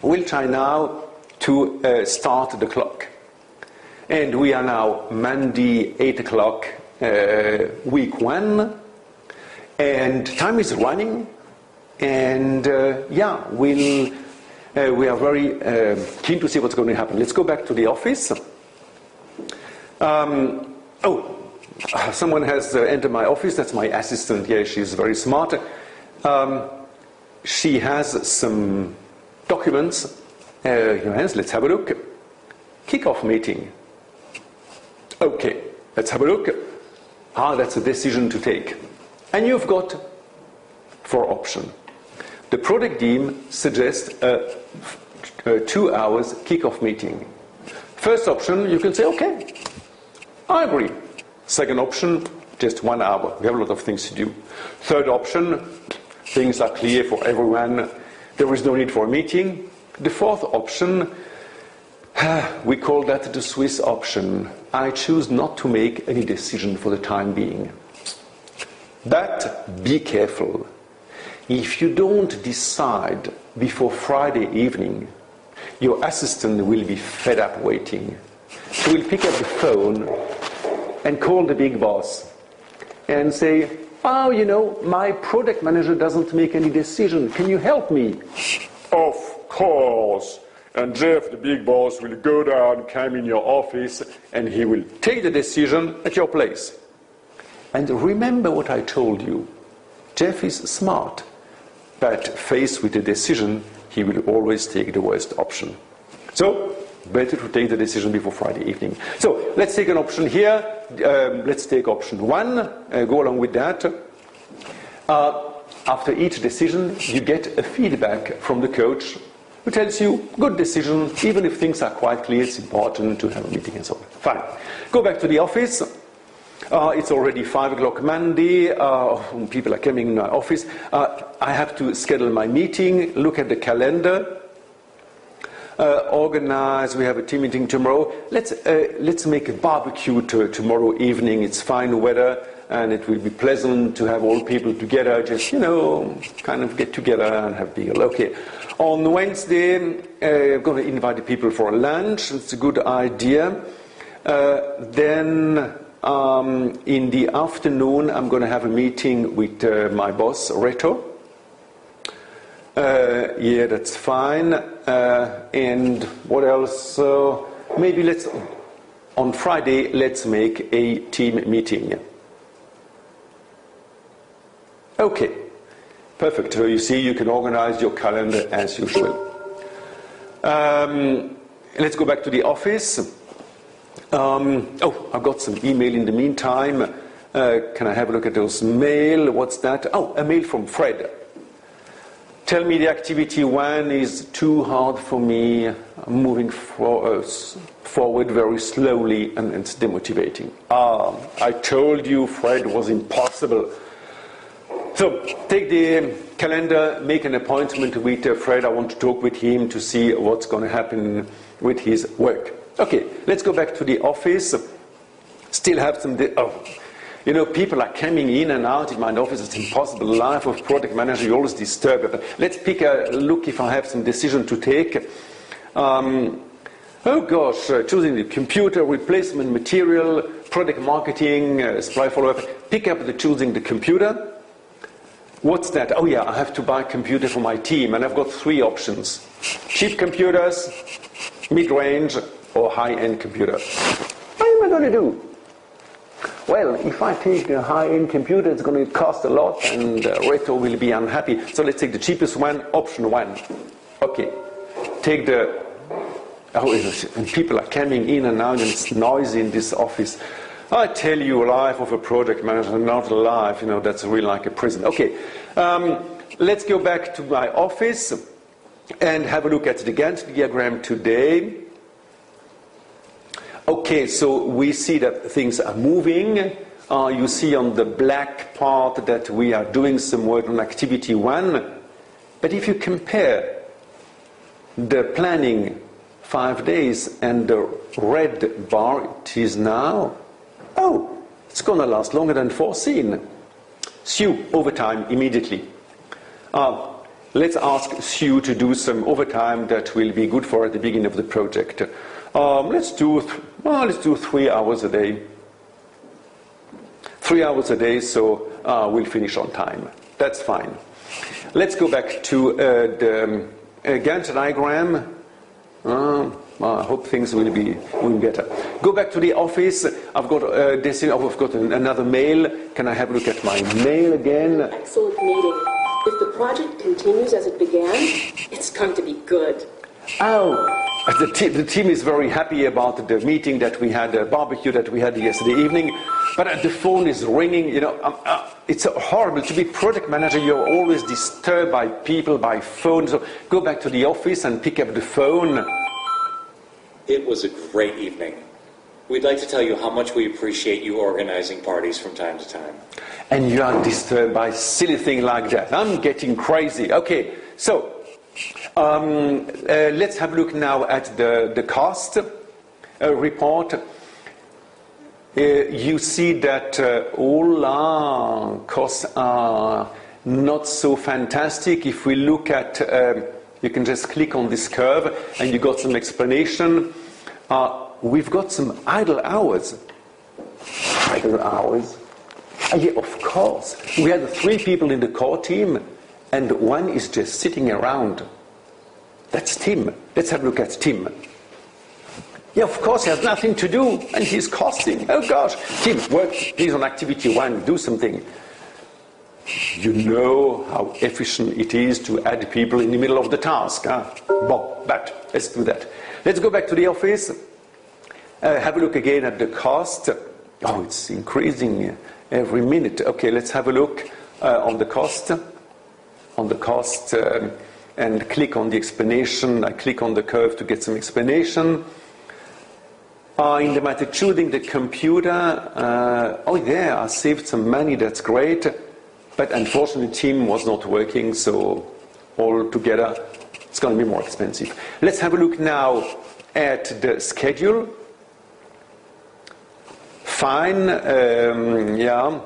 We'll try now to start the clock. And we are now Monday, 8 o'clock, week 1. And time is running. And yeah, we are very keen to see what's going to happen. Let's go back to the office. Someone has entered my office. That's my assistant. Yeah, she's very smart. She has some documents in her hands. Let's have a look. Kick-off meeting. Okay, let's have a look. That's a decision to take. And you've got 4 options. The project team suggests a 2 hours kick-off meeting. First option, you can say, okay, I agree. Second option, just 1 hour. We have a lot of things to do. Third option, things are clear for everyone. There is no need for a meeting. The fourth option, we call that the Swiss option. I choose not to make any decision for the time being. But be careful. If you don't decide before Friday evening, your assistant will be fed up waiting. She will pick up the phone and call the big boss and say, my product manager doesn't make any decision. Can you help me? Of course. And Jeff, the big boss, will go down, come in your office, and he will take the decision at your place. And remember what I told you. Jeff is smart, but faced with a decision, he will always take the worst option. So, better to take the decision before Friday evening. So, let's take an option here. Let's take option 1. Go along with that. After each decision, you get a feedback from the coach who tells you, good decision, even if things are quite clear, it's important to have a meeting and so on. Fine. Go back to the office. It's already 5 o'clock Monday. People are coming in my office. I have to schedule my meeting, look at the calendar, organize. We have a team meeting tomorrow. Let's make a barbecue tomorrow evening. It's fine weather, and it will be pleasant to have all people together, just, kind of get together and have beer. Okay. On Wednesday, I'm going to invite the people for a lunch. It's a good idea. Then in the afternoon, I'm going to have a meeting with my boss, Reto. Yeah, that's fine. And what else? Maybe on Friday, let's make a team meeting. Okay, perfect. So you see, you can organize your calendar as usual. Let's go back to the office. I've got some email in the meantime. Can I have a look at those mail? What's that? A mail from Fred. Tell me the activity 1 is too hard for me. I'm moving forward very slowly and it's demotivating. I told you Fred was impossible. So take the calendar, make an appointment with Fred. I want to talk with him to see what's going to happen with his work. Okay, let's go back to the office. Still have some... people are coming in and out in my office. It's impossible. Life of project manager, you always disturb. But let's pick a look if I have some decision to take. Choosing the computer, replacement material, product marketing, supply follow-up. Pick up choosing the computer. What's that? I have to buy a computer for my team, and I've got 3 options. Cheap computers, mid-range, or high-end computer. What am I going to do? Well, if I take a high-end computer, it's going to cost a lot, and Reto will be unhappy. So let's take the cheapest one, option 1. Okay. Take and people are coming in and out, and it's noisy in this office. I tell you, life of a project manager, not a life, that's really like a prison. Okay, let's go back to my office and have a look at the Gantt diagram today. Okay, so we see that things are moving. You see on the black part that we are doing some work on activity 1. But if you compare the planning 5 days and the red bar it is now, it's going to last longer than foreseen. Sue, overtime immediately. let's ask Sue to do some overtime that will be good for at the beginning of the project. Let's do 3 hours a day. 3 hours a day, so we'll finish on time. That's fine. Let's go back to the Gantt diagram. I hope things will be better. Go back to the office. I've got another mail. Can I have a look at my mail again? Excellent meeting. If the project continues as it began, it's going to be good. Oh, the team is very happy about the meeting that we had, the barbecue that we had yesterday evening. But the phone is ringing. You know, it's horrible to be project manager. You're always disturbed by people, by phone. So go back to the office and pick up the phone. It was a great evening. We'd like to tell you how much we appreciate you organizing parties from time to time. And you are disturbed by silly things like that. I'm getting crazy. Okay, so let's have a look now at the cost report. You see that all our costs are not so fantastic. If we look at, you can just click on this curve and you got some explanation. We've got some idle hours. Idle hours? Yeah, of course. We had 3 people in the core team and 1 is just sitting around. That's Tim. Let's have a look at Tim. Yeah, of course, he has nothing to do, and he's costing. Oh gosh, Tim, work please on activity 1, do something. You know how efficient it is to add people in the middle of the task. Huh? Bon, but let's do that. Let's go back to the office. Have a look again at the cost. Oh, it's increasing every minute. Okay, let's have a look on the cost. On the cost, and click on the explanation. I click on the curve to get some explanation. In the matter choosing the computer, oh yeah, I saved some money, that's great. But unfortunately, the team was not working, so all together, it's going to be more expensive. Let's have a look now at the schedule. Fine, yeah.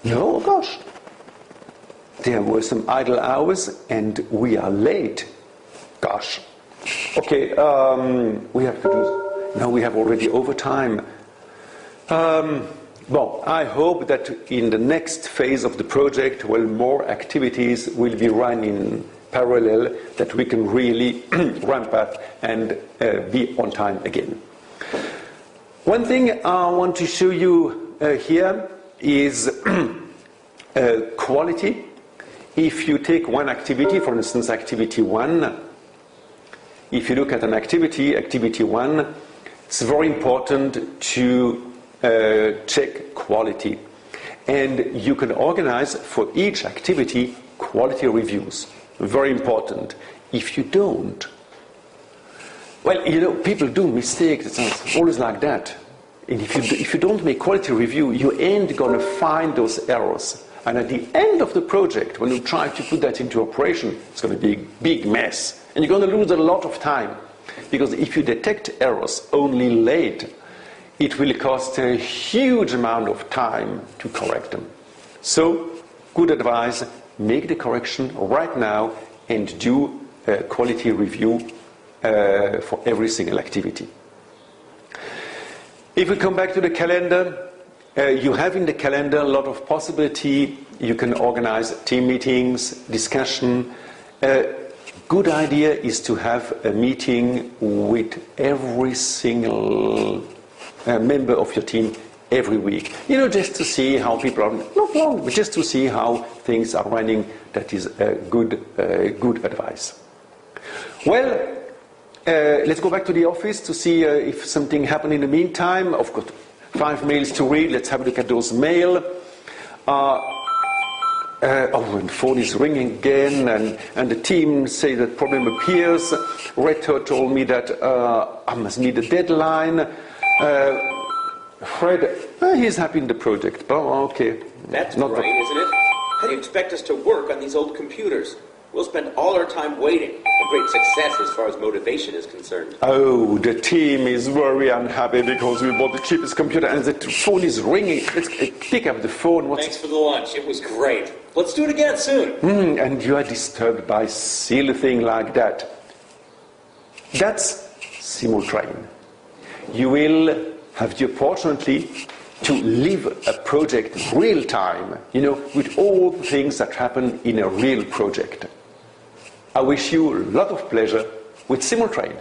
No, gosh. There were some idle hours, and we are late. Gosh. Okay, we have to do. No, we have already overtime. Well, I hope that in the next phase of the project, well, more activities will be run in parallel, that we can really ramp up and be on time again. One thing I want to show you here is quality. If you take one activity, for instance, activity 1, if you look at an activity, activity 1, it's very important to check quality. And you can organize for each activity quality reviews. Very important. If you don't, well, you know, people do mistakes. It's always like that. And if you don't make quality review, you ain't going to find those errors. And at the end of the project, when you try to put that into operation, it's going to be a big mess. And you're going to lose a lot of time. Because if you detect errors only late, it will cost a huge amount of time to correct them. So, good advice, make the correction right now and do a quality review for every single activity. If we come back to the calendar, you have in the calendar a lot of possibility. You can organize team meetings, discussion. Good idea is to have a meeting with every single member of your team every week. You know, just to see how people are, not long, but just to see how things are running. That is a good advice. Well, let's go back to the office to see if something happened in the meantime. I've got 5 mails to read. Let's have a look at those mail. Oh, and phone is ringing again, and the team say that problem appears. Reto told me that I must need a deadline. Fred, he's happy in the project. Oh, okay. That's not right, isn't it? How do you expect us to work on these old computers? We'll spend all our time waiting. A great success as far as motivation is concerned. Oh, the team is very unhappy because we bought the cheapest computer and the phone is ringing. Let's pick up the phone. Thanks for the lunch. It was great. Let's do it again soon. And you are disturbed by silly thing like that. That's SimulTrain. You will have the opportunity to live a project real time, with all the things that happen in a real project. I wish you a lot of pleasure with SimulTrain.